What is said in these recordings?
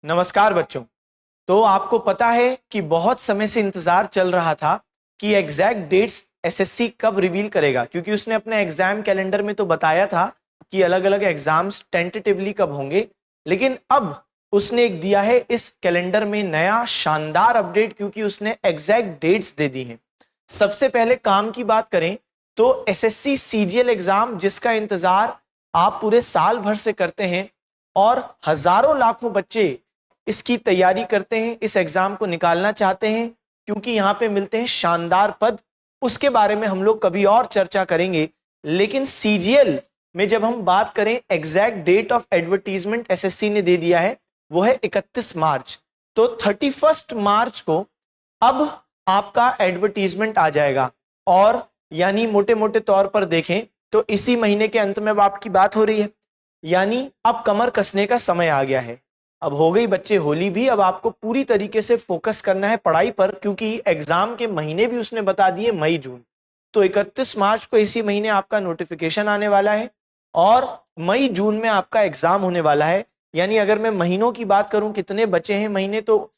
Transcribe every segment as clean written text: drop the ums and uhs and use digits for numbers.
नमस्कार बच्चों। तो आपको पता है कि बहुत समय से इंतजार चल रहा था कि एग्जैक्ट डेट्स एसएससी कब रिवील करेगा, क्योंकि उसने अपने एग्जाम कैलेंडर में तो बताया था कि अलग अलग एग्जाम्स टेंटेटिवली कब होंगे, लेकिन अब उसने एक दिया है इस कैलेंडर में नया शानदार अपडेट, क्योंकि उसने एग्जैक्ट डेट्स दे दी हैं। सबसे पहले काम की बात करें तो एसएससी सीजीएल एग्जाम, जिसका इंतजार आप पूरे साल भर से करते हैं और हजारों लाखों बच्चे इसकी तैयारी करते हैं, इस एग्जाम को निकालना चाहते हैं, क्योंकि यहाँ पे मिलते हैं शानदार पद। उसके बारे में हम लोग कभी और चर्चा करेंगे। लेकिन सीजीएल में जब हम बात करें, exact date of advertisement SSC ने दे दिया है, वो है 31 मार्च। तो 31 मार्च को अब आपका एडवर्टीजमेंट आ जाएगा, और यानी मोटे मोटे तौर पर देखें तो इसी महीने के अंत में अब आपकी बात हो रही है, यानी अब कमर कसने का समय आ गया है। अब हो गई बच्चे होली भी, अब आपको पूरी तरीके से फोकस करना है पढ़ाई पर, क्योंकि एग्जाम के महीने भी उसने बता दिए, मई जून। तो 31 मार्च को इसी महीने आपका नोटिफिकेशन आने वाला है और मई जून में आपका एग्जाम होने वाला है। यानी अगर मैं महीनों की बात करूं कितने बचे हैं महीने, तो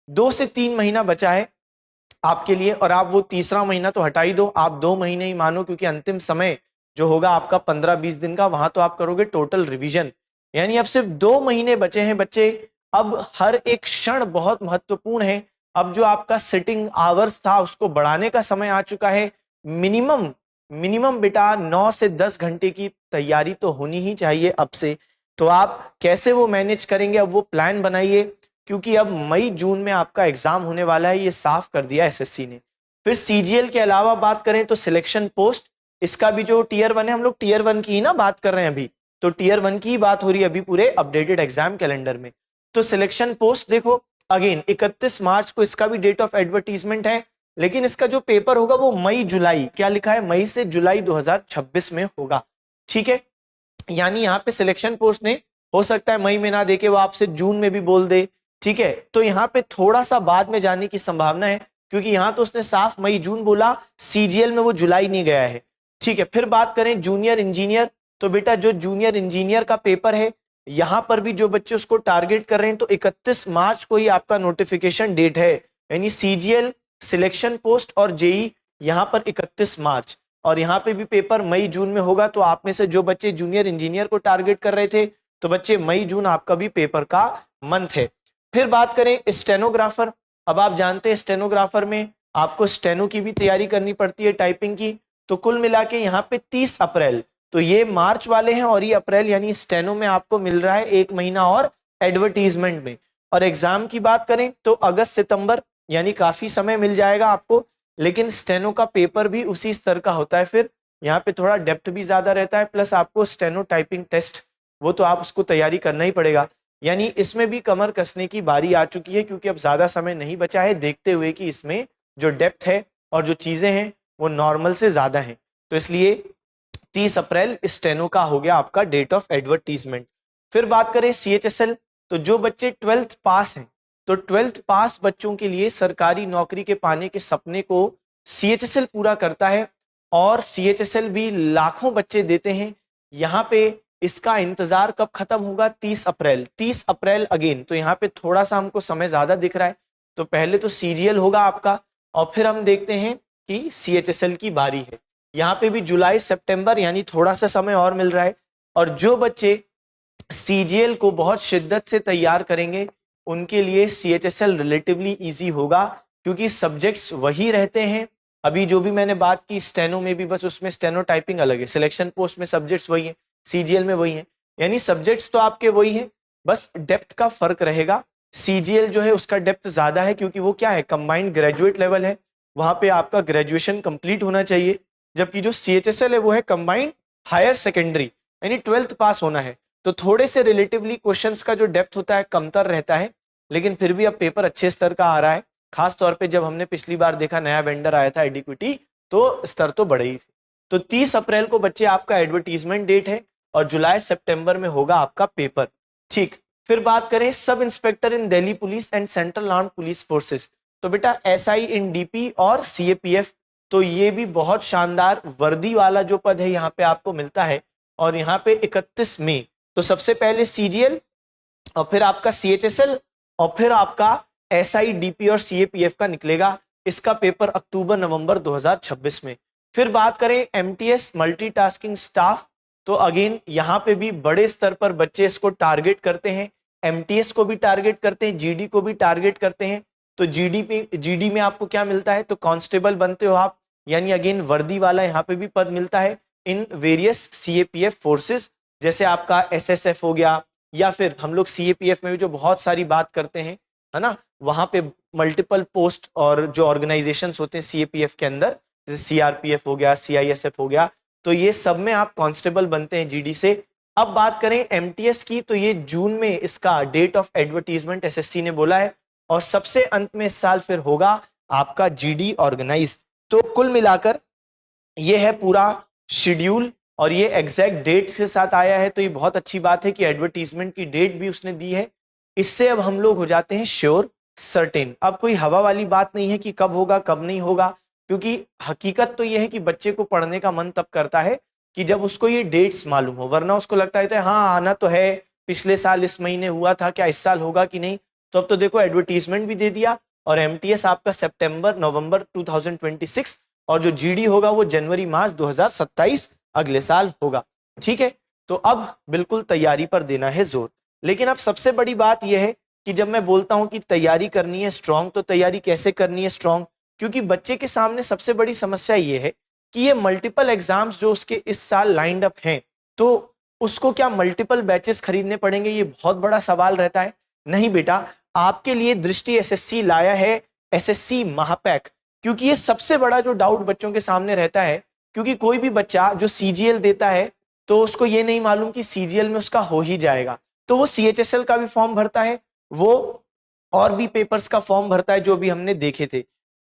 2 से 3 महीना बचा है आपके लिए। और आप वो तीसरा महीना तो हटा ही दो, आप 2 महीने ही मानो, क्योंकि अंतिम समय जो होगा आपका 15-20 दिन का, वहां तो आप करोगे टोटल रिवीजन। यानी अब सिर्फ 2 महीने बचे हैं बच्चे। अब हर एक क्षण बहुत महत्वपूर्ण है। अब जो आपका सिटिंग आवर्स था उसको बढ़ाने का समय आ चुका है। मिनिमम मिनिमम बेटा 9 से 10 घंटे की तैयारी तो होनी ही चाहिए अब से। तो आप कैसे वो मैनेज करेंगे, अब वो प्लान बनाइए, क्योंकि अब मई जून में आपका एग्जाम होने वाला है, ये साफ कर दिया एसएससी ने। फिर सीजीएल के अलावा बात करें तो सिलेक्शन पोस्ट, इसका भी जो टीयर 1 है, हम लोग टीयर 1 की ही ना बात कर रहे हैं अभी, तो टीयर 1 की ही बात हो रही है अभी पूरे अपडेटेड एग्जाम कैलेंडर में। तो सिलेक्शन पोस्ट देखो, अगेन 31 मार्च को इसका भी डेट ऑफ एडवर्टीजमेंट है, लेकिन इसका जो पेपर होगा वो मई जुलाई, क्या लिखा है, मई से जुलाई 2026 में होगा। ठीक है, यानी यहाँ पे सिलेक्शन पोस्ट ने हो सकता है मई में ना देके वो आपसे जून में भी बोल दे। ठीक है, तो यहाँ पे थोड़ा सा बाद में जाने की संभावना है, क्योंकि यहाँ तो उसने साफ मई जून बोला, सीजीएल में वो जुलाई नहीं गया है। ठीक है, फिर बात करें जूनियर इंजीनियर, तो बेटा जो जूनियर इंजीनियर का पेपर है, यहां पर भी जो बच्चे उसको टारगेट कर रहे हैं, तो 31 मार्च को ही आपका नोटिफिकेशन डेट है। यानी सीजीएल, सिलेक्शन पोस्ट और जेई यहां पर 31 मार्च, और यहाँ पे भी पेपर मई जून में होगा। तो आप में से जो बच्चे जूनियर इंजीनियर को टारगेट कर रहे थे, तो बच्चे मई जून आपका भी पेपर का मंथ है। फिर बात करें स्टेनोग्राफर, अब आप जानते हैं स्टेनोग्राफर में आपको स्टेनो की भी तैयारी करनी पड़ती है, टाइपिंग की। तो कुल मिला के यहाँ पे 30 अप्रैल, तो ये मार्च वाले हैं और ये अप्रैल, यानी स्टेनो में आपको मिल रहा है 1 महीना और एडवर्टीजमेंट में। और एग्जाम की बात करें तो अगस्त सितंबर, यानी काफी समय मिल जाएगा आपको। लेकिन स्टेनो का पेपर भी उसी स्तर का होता है, फिर यहाँ पे थोड़ा डेप्थ भी ज्यादा रहता है, प्लस आपको स्टेनो टाइपिंग टेस्ट, वो तो आप उसको तैयारी करना ही पड़ेगा। यानी इसमें भी कमर कसने की बारी आ चुकी है, क्योंकि अब ज्यादा समय नहीं बचा है, देखते हुए कि इसमें जो डेप्थ है और जो चीजें हैं वो नॉर्मल से ज्यादा हैं। तो इसलिए 30 अप्रैल स्टेनो का हो गया आपका डेट ऑफ एडवर्टीजमेंट। फिर बात करें सीएचएसएल, तो जो बच्चे 12th पास हैं, तो 12th पास बच्चों के लिए सरकारी नौकरी के पाने के सपने को सीएचएसएल पूरा करता है, और सीएचएसएल भी लाखों बच्चे देते हैं। यहाँ पे इसका इंतजार कब खत्म होगा, 30 अप्रैल। 30 अप्रैल अगेन, तो यहाँ पे थोड़ा सा हमको समय ज्यादा दिख रहा है। तो पहले तो सीजीएल होगा आपका, और फिर हम देखते हैं कि सीएचएसएल की बारी है। यहाँ पे भी जुलाई सितंबर, यानी थोड़ा सा समय और मिल रहा है। और जो बच्चे सीजीएल को बहुत शिद्दत से तैयार करेंगे, उनके लिए सीएचएसएल रिलेटिवली इजी होगा, क्योंकि सब्जेक्ट्स वही रहते हैं। अभी जो भी मैंने बात की स्टेनो में भी, बस उसमें स्टेनो टाइपिंग अलग है, सिलेक्शन पोस्ट में सब्जेक्ट्स वही है, सीजीएल में वही है। यानी सब्जेक्ट्स तो आपके वही है, बस डेप्थ का फर्क रहेगा। सीजीएल जो है उसका डेप्थ ज्यादा है, क्योंकि वो क्या है, कंबाइंड ग्रेजुएट लेवल है, वहां पे आपका ग्रेजुएशन कंप्लीट होना चाहिए। जबकि जो सीएचएसएल है वो है कंबाइंड हायर सेकेंडरी, यानी 12th पास होना है। तो थोड़े से रिलेटिवली क्वेश्चंस का जो डेप्थ होता है कमतर रहता है, लेकिन फिर भी अब पेपर अच्छे स्तर का आ रहा है। खास तौर पे जब हमने पिछली बार देखा नया वेंडर आया था एडिक्विटी, तो स्तर तो बढ़े ही थे। तो 30 अप्रैल को बच्चे आपका एडवर्टीजमेंट डेट है, और जुलाई सितंबर में होगा आपका पेपर। ठीक, फिर बात करें sub inspector in Delhi police and central armed police forces, तो बेटा एसआई इन डीपी और सीएपीएफ, तो ये भी बहुत शानदार वर्दी वाला जो पद है यहाँ पे आपको मिलता है। और यहाँ पे 31 मई, तो सबसे पहले सीजीएल, और फिर आपका CHSL और फिर आपका SIDP और CAPF का निकलेगा। इसका पेपर अक्टूबर नवंबर 2026 में। फिर बात करें MTS मल्टीटास्किंग स्टाफ, तो अगेन यहाँ पे भी बड़े स्तर पर बच्चे इसको टारगेट करते हैं, MTS को भी टारगेट करते हैं, GD को भी टारगेट करते हैं। तो GD में आपको क्या मिलता है, तो कांस्टेबल बनते हो आप, यानी अगेन वर्दी वाला यहाँ पे भी पद मिलता है इन वेरियस CAPF फोर्सेस, जैसे आपका SSF हो गया, या फिर हम लोग CAPF में भी जो बहुत सारी बात करते हैं, है ना, वहां पे मल्टीपल पोस्ट और जो ऑर्गेनाइजेशंस होते हैं CAPF के अंदर, जैसे CRPF हो गया, CISF हो गया, तो ये सब में आप कांस्टेबल बनते हैं GD से। अब बात करें MTS की, तो ये जून में इसका डेट ऑफ एडवर्टीजमेंट SSC ने बोला है, और सबसे अंत में इस साल फिर होगा आपका GD ऑर्गेनाइज। तो कुल मिलाकर ये है पूरा शेड्यूल, और ये एग्जैक्ट डेट के साथ आया है, तो ये बहुत अच्छी बात है कि एडवर्टीजमेंट की डेट भी उसने दी है। इससे अब हम लोग हो जाते हैं श्योर, सर्टेन। अब कोई हवा वाली बात नहीं है कि कब होगा कब नहीं होगा, क्योंकि हकीकत तो ये है कि बच्चे को पढ़ने का मन तब करता है कि जब उसको ये डेट्स मालूम हो, वरना उसको लगता है हाँ आना तो है, पिछले साल इस महीने हुआ था, क्या इस साल होगा कि नहीं। तो अब तो देखो एडवर्टीजमेंट भी दे दिया, और MTS आपका सितंबर नवंबर 2026, और जो GD होगा वो जनवरी मार्च 2027 अगले साल होगा। ठीक है, तो अब बिल्कुल तैयारी पर देना है जोर। लेकिन अब सबसे बड़ी बात यह है कि जब मैं बोलता हूं कि तैयारी करनी है स्ट्रांग, तो तैयारी कैसे करनी है स्ट्रांग, क्योंकि बच्चे के सामने सबसे बड़ी समस्या यह है कि ये मल्टीपल एग्जाम्स जो उसके इस साल लाइंड अप हैं, तो उसको क्या मल्टीपल बैचेस खरीदने पड़ेंगे, ये बहुत बड़ा सवाल रहता है। नहीं बेटा, आपके लिए दृष्टि SSC लाया है SSC महापैक, क्योंकि ये सबसे बड़ा जो डाउट बच्चों के सामने रहता है, क्योंकि कोई भी बच्चा जो CGL देता है तो उसको ये नहीं मालूम कि CGL में उसका हो ही जाएगा, तो वो CHSL का भी फॉर्म भरता है, वो और भी पेपर्स का फॉर्म भरता है जो भी हमने देखे थे।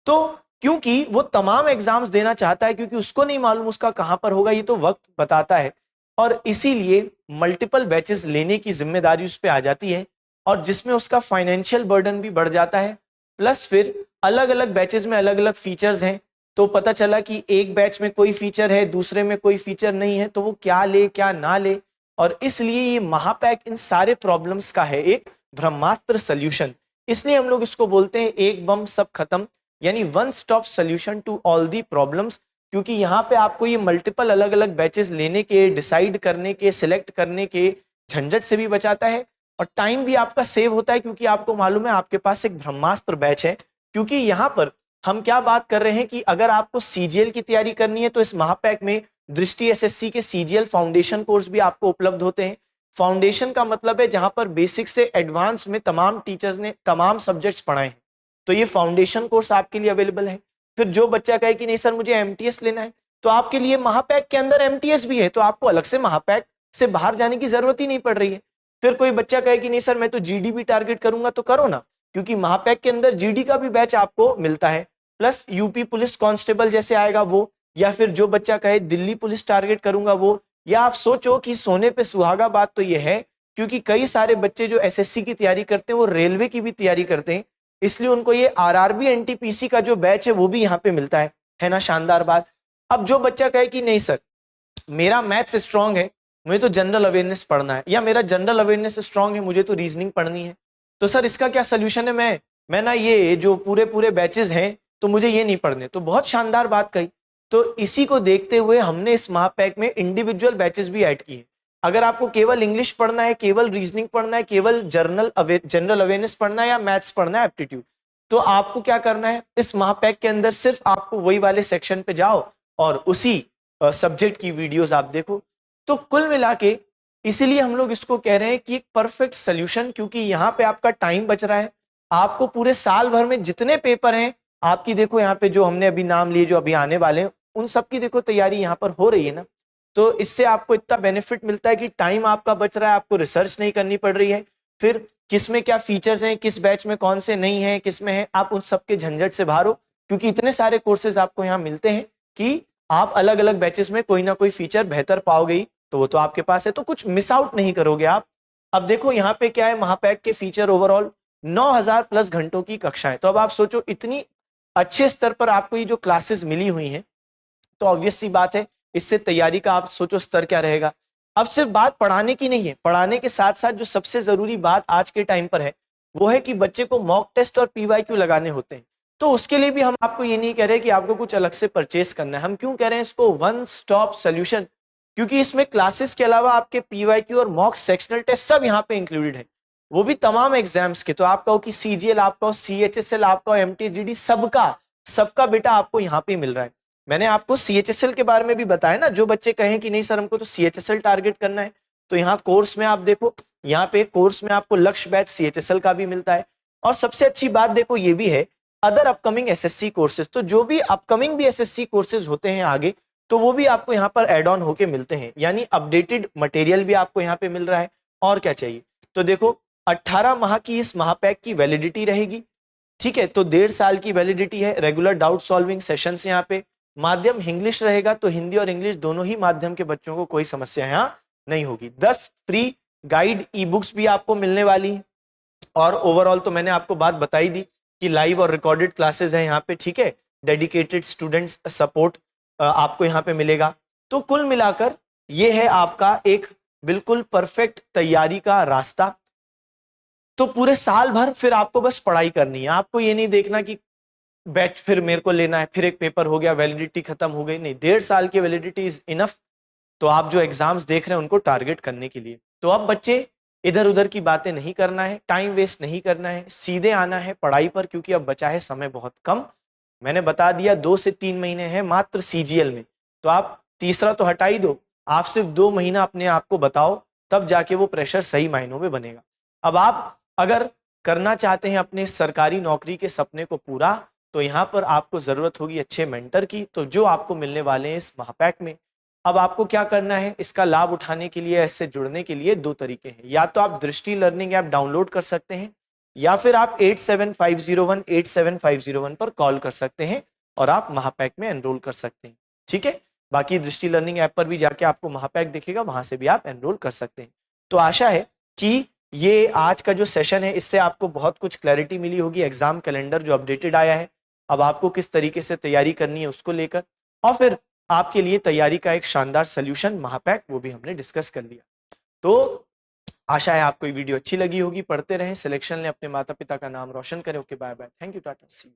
तो क्योंकि वो तमाम एग्जाम्स देना चाहता है, क्योंकि उसको नहीं मालूम उसका कहां पर होगा, ये तो वक्त बताता है, और इसीलिए मल्टीपल बैचेस लेने की जिम्मेदारी उस पर आ जाती है, और जिसमें उसका फाइनेंशियल बर्डन भी बढ़ जाता है। प्लस फिर अलग अलग बैचेस में अलग अलग फीचर्स हैं, तो पता चला कि एक बैच में कोई फीचर है, दूसरे में कोई फीचर नहीं है, तो वो क्या ले क्या ना ले। और इसलिए ये महापैक इन सारे प्रॉब्लम्स का है एक ब्रह्मास्त्र सॉल्यूशन। इसलिए हम लोग इसको बोलते हैं एक बम सब खत्म, यानी one stop solution to all the problems, क्योंकि यहाँ पे आपको ये मल्टीपल अलग अलग बैचेस लेने के, डिसाइड करने के, सिलेक्ट करने के झंझट से भी बचाता है, और टाइम भी आपका सेव होता है, क्योंकि आपको मालूम है आपके पास एक ब्रह्मास्त्र बैच है। क्योंकि यहाँ पर हम क्या बात कर रहे हैं कि अगर आपको CGL की तैयारी करनी है, तो इस महापैक में दृष्टि SSC के CGL फाउंडेशन कोर्स भी आपको उपलब्ध होते हैं। फाउंडेशन का मतलब है जहां पर बेसिक से एडवांस में तमाम टीचर्स ने तमाम सब्जेक्ट्स पढ़ाए हैं, तो ये फाउंडेशन कोर्स आपके लिए अवेलेबल है। फिर जो बच्चा कहे कि नहीं सर मुझे MTS लेना है, तो आपके लिए महापैक के अंदर MTS भी है, तो आपको अलग से महापैक से बाहर जाने की जरूरत ही नहीं पड़ रही है। फिर कोई बच्चा कहे कि नहीं सर मैं तो GD भी टारगेट करूंगा, तो करो ना, क्योंकि महापैक के अंदर GD का भी बैच आपको मिलता है, प्लस यूपी पुलिस कांस्टेबल जैसे आएगा वो, या फिर जो बच्चा कहे दिल्ली पुलिस टारगेट करूंगा वो। या आप सोचो कि सोने पे सुहागा बात तो ये है, क्योंकि कई सारे बच्चे जो SSC की तैयारी करते हैं वो रेलवे की भी तैयारी करते हैं, इसलिए उनको ये RRB NTPC का जो बैच है वो भी यहाँ पे मिलता है ना, शानदार बात। अब जो बच्चा कहे कि नहीं सर मेरा मैथ्स स्ट्रांग है, मुझे तो जनरल अवेयरनेस पढ़ना है, या मेरा जनरल अवेयरनेस स्ट्रांग है, मुझे तो रीजनिंग पढ़नी है, तो सर इसका क्या सोल्यूशन है, मैं ना ये जो पूरे पूरे बैचेस हैं तो मुझे ये नहीं पढ़ने। तो बहुत शानदार बात कही। तो इसी को देखते हुए हमने इस महापैक में इंडिविजुअल बैचेस भी ऐड किए। अगर आपको केवल इंग्लिश पढ़ना है, केवल रीजनिंग पढ़ना है, केवल जनरल अवेयरनेस पढ़ना है, या मैथ्स पढ़ना है, एप्टीट्यूड, तो आपको क्या करना है, इस महापैक के अंदर सिर्फ आपको वही वाले सेक्शन पे जाओ और उसी सब्जेक्ट की वीडियोस आप देखो। तो कुल मिला के इसीलिए हम लोग इसको कह रहे हैं कि एक परफेक्ट सोल्यूशन, क्योंकि यहाँ पे आपका टाइम बच रहा है। आपको पूरे साल भर में जितने पेपर हैं आपकी, देखो यहाँ पे जो हमने अभी नाम लिए जो अभी आने वाले हैं, उन सब की देखो तैयारी यहाँ पर हो रही है ना। तो इससे आपको इतना बेनिफिट मिलता है कि टाइम आपका बच रहा है, आपको रिसर्च नहीं करनी पड़ रही है, फिर किस में क्या फीचर्स हैं, किस बैच में कौन से नहीं है, किस में है, आप उन सबके झंझट से बाहर हो, क्योंकि इतने सारे कोर्सेज आपको यहाँ मिलते हैं कि आप अलग अलग बैचेस में कोई ना कोई फीचर बेहतर पाओगे ही, तो वो तो आपके पास है, तो कुछ मिस आउट नहीं करोगे आप। अब देखो यहाँ पे क्या है, महापैक के फीचर ओवरऑल 9000 प्लस घंटों की कक्षाएं। तो अब आप सोचो इतनी अच्छे स्तर पर आपको ये जो क्लासेस मिली हुई हैं, तो ऑब्वियस सी बात है इससे तैयारी का आप सोचो स्तर क्या रहेगा। अब सिर्फ बात पढ़ाने की नहीं है, पढ़ाने के साथ साथ जो सबसे जरूरी बात आज के टाइम पर है वो है कि बच्चे को मॉक टेस्ट और पीवाईक्यू लगाने होते हैं। तो उसके लिए भी हम आपको ये नहीं कह रहे कि आपको कुछ अलग से परचेस करना है। हम क्यों कह रहे हैं इसको वन स्टॉप सोल्यूशन, क्योंकि इसमें क्लासेस के अलावा आपके पीवाईक्यू और मॉक सेक्शनल टेस्ट सब यहाँ पे इंक्लूडेड है, वो भी तमाम एग्जाम्स के। तो आपका हो कि सीजीएल, आपका हो सीएचएसएल, आपका हो एमटीजीडी, सबका सबका बेटा आपको यहाँ पे मिल रहा है। मैंने आपको सीएचएसएल के बारे में भी बताया ना, जो बच्चे कहें कि नहीं सर हमको तो सीएचएसएल टारगेट करना है, तो यहाँ कोर्स में आप देखो, यहाँ पे कोर्स में आपको लक्ष्य बैच सीएचएसएल का भी मिलता है। और सबसे अच्छी बात देखो ये भी है, अदर अपकमिंग एसएससी कोर्सेज, तो जो भी अपकमिंग भी एसएससी कोर्सेज होते हैं आगे, तो वो भी आपको यहाँ पर एड ऑन होके मिलते हैं, यानी अपडेटेड मटेरियल भी आपको यहाँ पे मिल रहा है। और क्या चाहिए, तो देखो 18 माह की इस महापैक की वैलिडिटी रहेगी, ठीक है, तो 1.5 साल की वैलिडिटी है। रेगुलर डाउट सॉल्विंग सेशंस यहाँ पे, माध्यम इंग्लिश रहेगा, तो हिंदी और इंग्लिश दोनों ही माध्यम के बच्चों को कोई समस्या यहाँ नहीं होगी। 10 फ्री गाइड ई बुक्स भी आपको मिलने वाली है। और ओवरऑल तो मैंने आपको बात बताई दी कि लाइव और रिकॉर्डेड क्लासेस है यहाँ पे, ठीक है, डेडिकेटेड स्टूडेंट्स सपोर्ट आपको यहाँ पे मिलेगा। तो कुल मिलाकर ये है आपका एक बिल्कुल परफेक्ट तैयारी का रास्ता। तो पूरे साल भर फिर आपको बस पढ़ाई करनी है, आपको ये नहीं देखना कि बैच फिर मेरे को लेना है, फिर एक पेपर हो गया, वैलिडिटी खत्म हो गई, नहीं, 1.5 साल की वैलिडिटी इज इनफ। तो आप जो एग्जाम्स देख रहे हैं उनको टारगेट करने के लिए। तो अब बच्चे इधर उधर की बातें नहीं करना है, टाइम वेस्ट नहीं करना है, सीधे आना है पढ़ाई पर, क्योंकि अब बचा है समय बहुत कम। मैंने बता दिया 2 से 3 महीने हैं मात्र सीजीएल में, तो आप तीसरा तो हटा ही दो, आप सिर्फ 2 महीना अपने आप को बताओ, तब जाके वो प्रेशर सही मायनों में बनेगा। अब आप अगर करना चाहते हैं अपने सरकारी नौकरी के सपने को पूरा, तो यहाँ पर आपको जरूरत होगी अच्छे मेंटर की, तो जो आपको मिलने वाले हैं इस महापैक में। अब आपको क्या करना है, इसका लाभ उठाने के लिए, इससे जुड़ने के लिए 2 तरीके हैं, या तो आप दृष्टि लर्निंग ऐप डाउनलोड कर सकते हैं, या फिर आप 8750187501 पर कॉल कर सकते हैं और आप महापैक में एनरोल कर सकते हैं, ठीक है। बाकी दृष्टि लर्निंग ऐप पर भी जाके आपको महापैक दिखेगा, वहां से भी आप एनरोल कर सकते हैं। तो आशा है कि ये आज का जो सेशन है इससे आपको बहुत कुछ क्लैरिटी मिली होगी, एग्जाम कैलेंडर जो अपडेटेड आया है, अब आपको किस तरीके से तैयारी करनी है उसको लेकर, और फिर आपके लिए तैयारी का एक शानदार सोल्यूशन महापैक, वो भी हमने डिस्कस कर लिया। तो आशा है आपको ये वीडियो अच्छी लगी होगी, पढ़ते रहें, सिलेक्शन लें, अपने माता पिता का नाम रोशन करें। Okay, bye bye, thank you, tata, see you.